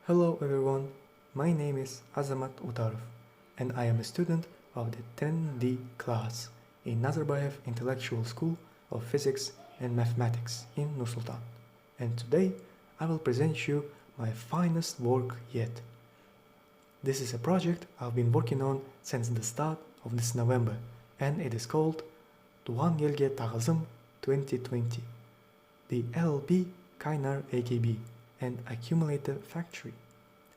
Hello everyone, my name is Azamat Utarov and I am a student of the 10D class in Nazarbayev Intellectual School of Physics and Mathematics in Nur-Sultan. And today I will present you my finest work yet. This is a project I've been working on since the start of this November and it is called Туған елге тағзым 2020, the LLB Kainar AKB and accumulator factory,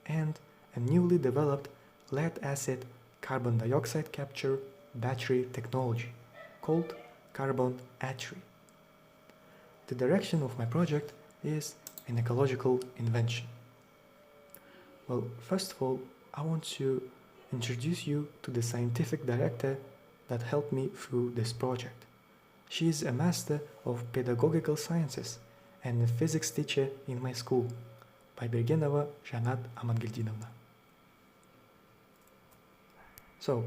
and a newly developed lead-acid carbon dioxide capture battery technology called Carbon Atri. The direction of my project is an ecological invention. Well, first of all, I want to introduce you to the scientific director that helped me through this project. She is a master of pedagogical sciences and a physics teacher in my school, Байбергенова Жанат Амангельдиновна. So,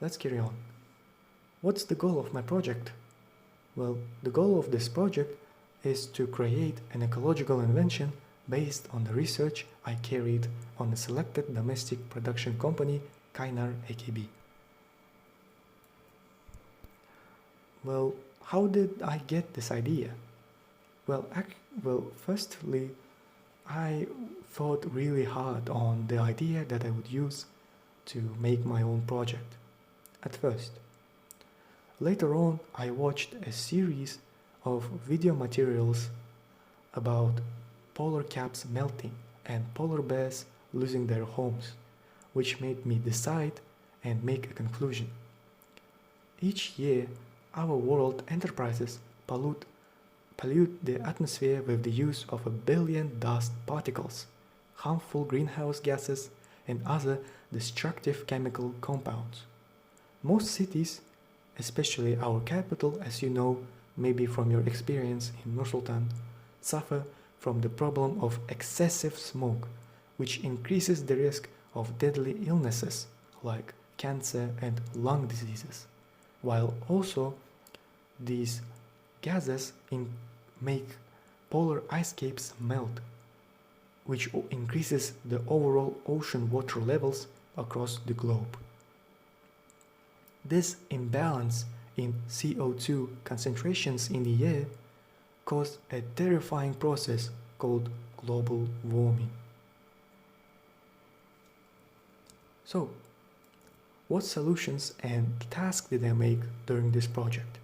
let's carry on. What's the goal of my project? Well, the goal of this project is to create an ecological invention based on the research I carried on a selected domestic production company, Kainar AKB. Well, how did I get this idea? Well, firstly, I thought really hard on the idea that I would use to make my own project at first. Later on, I watched a series of video materials about polar caps melting and polar bears losing their homes, which made me decide and make a conclusion. Each year, our world enterprises pollute the atmosphere with the use of 1 billion dust particles, harmful greenhouse gases, and other destructive chemical compounds. Most cities, especially our capital, as you know, maybe from your experience in Nur-Sultan, suffer from the problem of excessive smoke, which increases the risk of deadly illnesses like cancer and lung diseases, while also these gases make polar ice caps melt, which increases the overall ocean water levels across the globe. This imbalance in CO2 concentrations in the air caused a terrifying process called global warming. So, what solutions and tasks did I make during this project?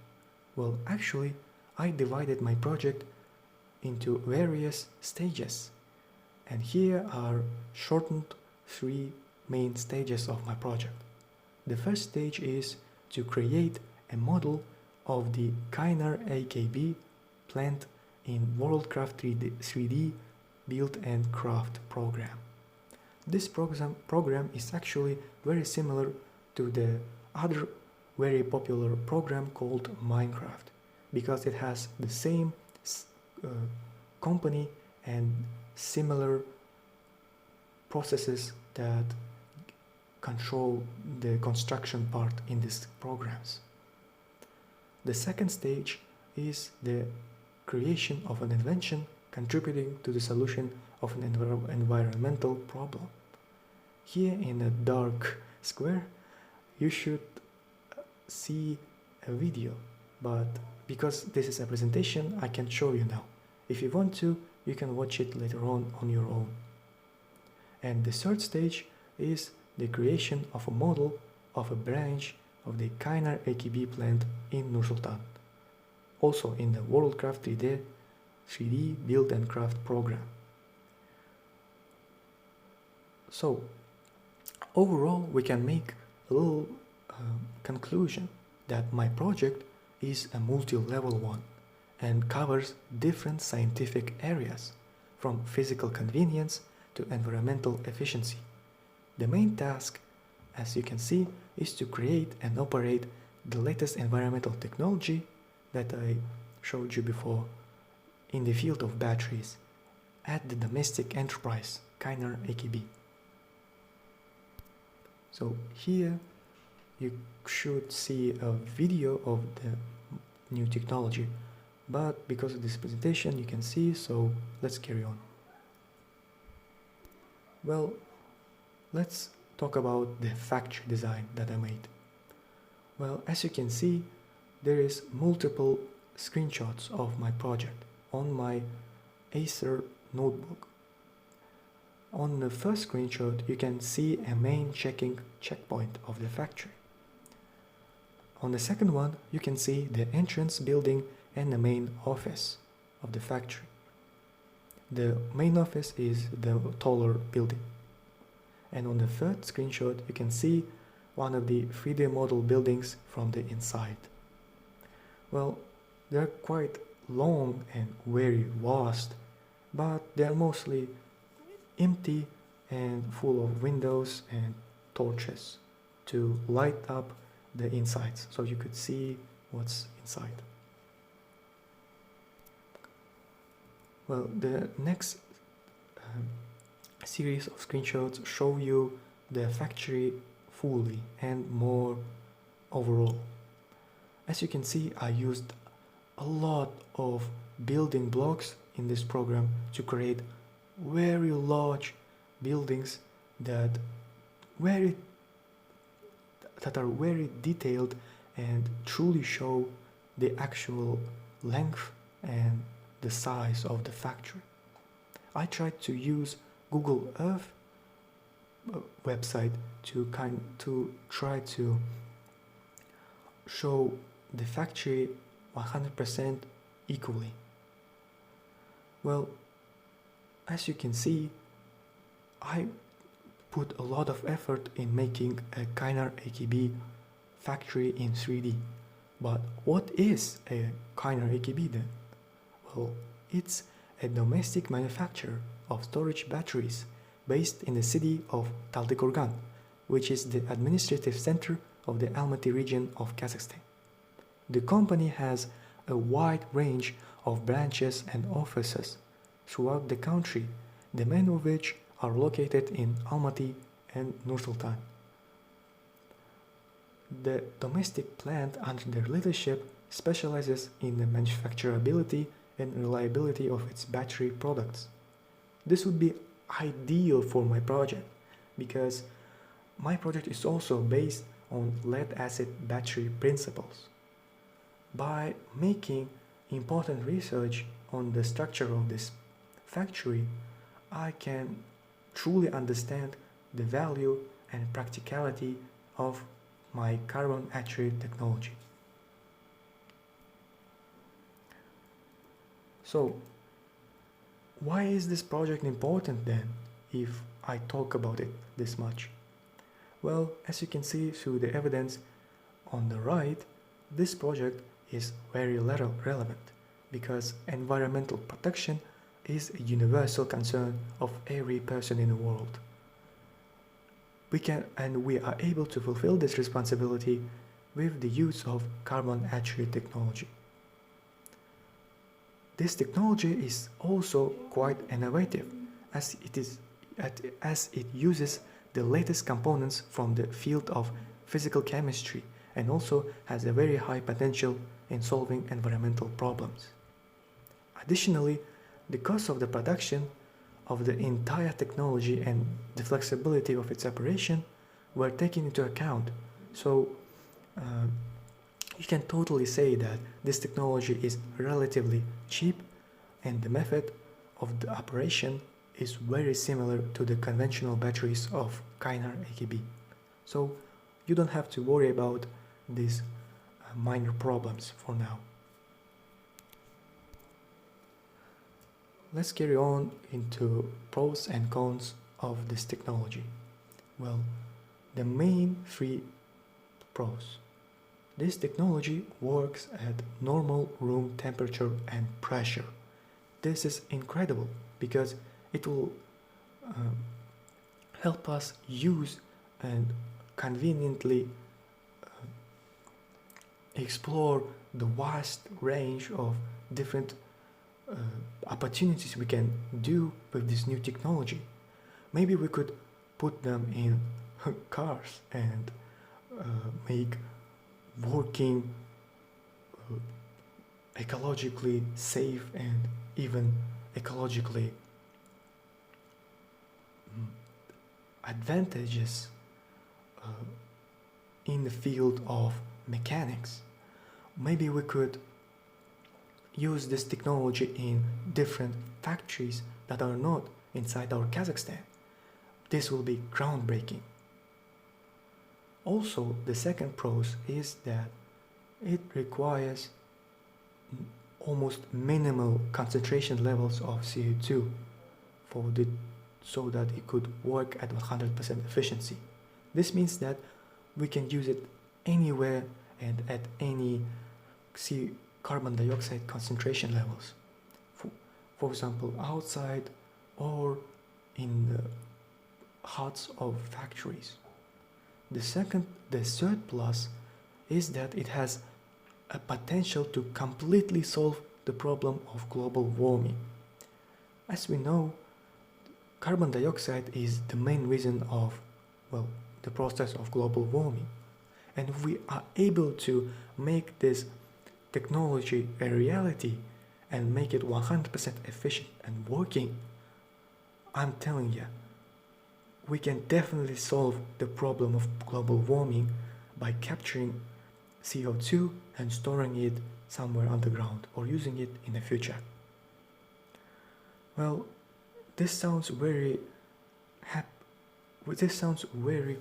Well, actually, I divided my project into various stages, and here are shortened 3 main stages of my project. The first stage is to create a model of the Kainar AKB plant in WorldCraft 3D Build and Craft program. This program is actually very similar to the other very popular program called Minecraft, because it has the same company and similar processes that control the construction part in these programs. The second stage is the creation of an invention contributing to the solution of an environmental problem. Here in a dark square, you should see a video, but because this is a presentation, I can't show you now. If you want to, you can watch it later on your own. And the third stage is the creation of a model of a branch of the Kainar AKB plant in Nur-Sultan, also in the WorldCraft 3D Build and Craft program. So, overall, we can make a little conclusion that my project is a multi-level one and covers different scientific areas, from physical convenience to environmental efficiency. The main task, as you can see, is to create and operate the latest environmental technology that I showed you before in the field of batteries at the domestic enterprise Kainar AKB. So here you should see a video of the new technology, but because of this presentation you can see, so let's carry on. Well, let's talk about the factory design that I made. Well, as you can see, there is multiple screenshots of my project on my Acer notebook. On the first screenshot, you can see a main checking checkpoint of the factory. On the second one, you can see the entrance building and the main office of the factory. The main office is the taller building. And on the third screenshot, you can see one of the 3D model buildings from the inside. Well, they're quite long and very vast, but they're mostly empty and full of windows and torches to light up the insides so you could see what's inside. Well, the next series of screenshots show you the factory fully and more overall. As you can see, I used a lot of building blocks in this program to create very large buildings that are very detailed and truly show the actual length and the size of the factory. I tried to use Google Earth website to try to show the factory 100% equally. Well, as you can see, I put a lot of effort in making a Kainar AKB factory in 3D. But what is a Kainar AKB then? Well, it's a domestic manufacturer of storage batteries based in the city of Taldykorgan, which is the administrative center of the Almaty region of Kazakhstan. The company has a wide range of branches and offices throughout the country, the main of which are located in Almaty and Nur-Sultan. The domestic plant under their leadership specializes in the manufacturability and reliability of its battery products. This would be ideal for my project because my project is also based on lead-acid battery principles. By making important research on the structure of this factory, I can truly understand the value and practicality of my carbon attribute technology. So, why is this project important then, if I talk about it this much? Well, as you can see through the evidence on the right, this project is very relevant because environmental protection is a universal concern of every person in the world. We are able to fulfill this responsibility with the use of carbon attribute technology. This technology is also quite innovative as it uses the latest components from the field of physical chemistry and also has a very high potential in solving environmental problems. Additionally, the cost of the production of the entire technology and the flexibility of its operation were taken into account. So you can totally say that this technology is relatively cheap and the method of the operation is very similar to the conventional batteries of Kainar AKB. So you don't have to worry about these minor problems for now. Let's carry on into pros and cons of this technology. Well, the main three pros. This technology works at normal room temperature and pressure. This is incredible because it will help us use and conveniently explore the vast range of different opportunities we can do with this new technology. Maybe we could put them in cars and make working ecologically safe and even ecologically advantages in the field of mechanics. Maybe we could use this technology in different factories that are not inside our Kazakhstan. This will be groundbreaking. Also, the second pros is that it requires almost minimal concentration levels of CO2 so that it could work at 100% efficiency. This means that we can use it anywhere and at any carbon dioxide concentration levels. For example, outside or in the huts of factories. The third plus is that it has a potential to completely solve the problem of global warming. As we know, carbon dioxide is the main reason of, the process of global warming. And if we are able to make this technology a reality and make it 100% efficient and working, I'm telling you, we can definitely solve the problem of global warming by capturing CO2 and storing it somewhere underground or using it in the future. Well, this sounds very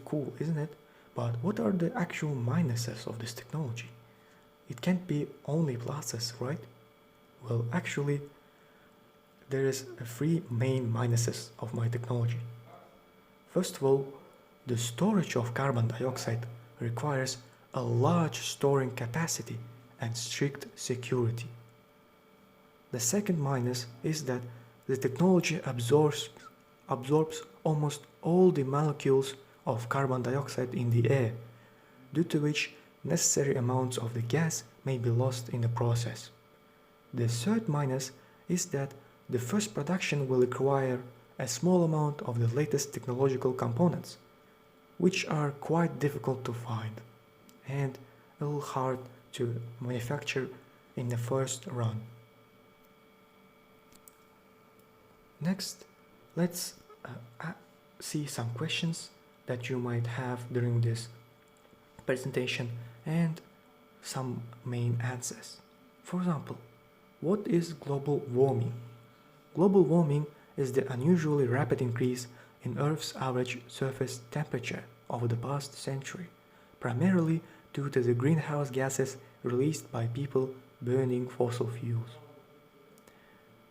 cool, isn't it? But what are the actual minuses of this technology? It can't be only pluses, right? Well, actually, there is three main minuses of my technology. First of all, the storage of carbon dioxide requires a large storing capacity and strict security. The second minus is that the technology absorbs almost all the molecules of carbon dioxide in the air, due to which necessary amounts of the gas may be lost in the process. The third minus is that the first production will require a small amount of the latest technological components, which are quite difficult to find and a little hard to manufacture in the first run. Next, let's see some questions that you might have during this presentation and some main answers. For example, what is global warming? Global warming is the unusually rapid increase in Earth's average surface temperature over the past century, primarily due to the greenhouse gases released by people burning fossil fuels.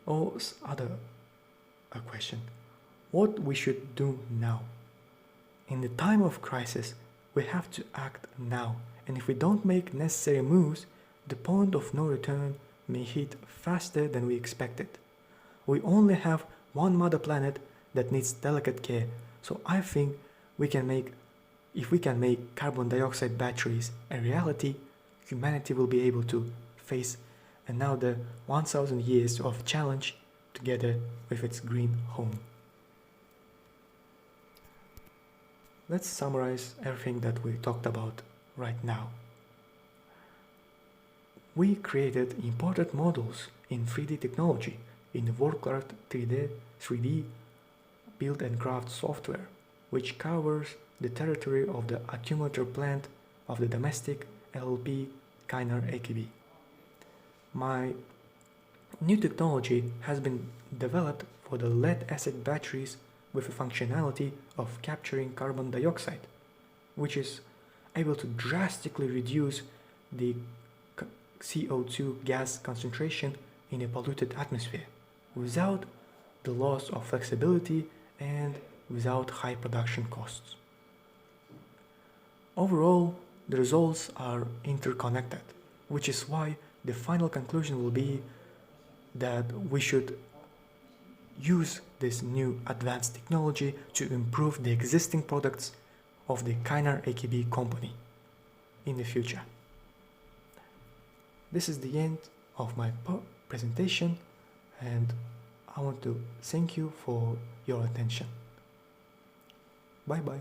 Or a question, what we should do now? In the time of crisis, we have to act now, and if we don't make necessary moves, the point of no return may hit faster than we expected. We only have one mother planet that needs delicate care, so I think if we can make carbon dioxide batteries a reality, humanity will be able to face another 1,000 years of challenge together with its green home. Let's summarize everything that we talked about right now. We created imported models in 3D technology in the WorldCraft 3D build and craft software, which covers the territory of the accumulator plant of the domestic LLP Kainar AKB. My new technology has been developed for the lead-acid batteries with the functionality of capturing carbon dioxide, which is able to drastically reduce the CO2 gas concentration in a polluted atmosphere without the loss of flexibility and without high production costs. Overall, the results are interconnected, which is why the final conclusion will be that we should use this new advanced technology to improve the existing products of the Kainar AKB company in the future. This is the end of my presentation, and I want to thank you for your attention. Bye bye.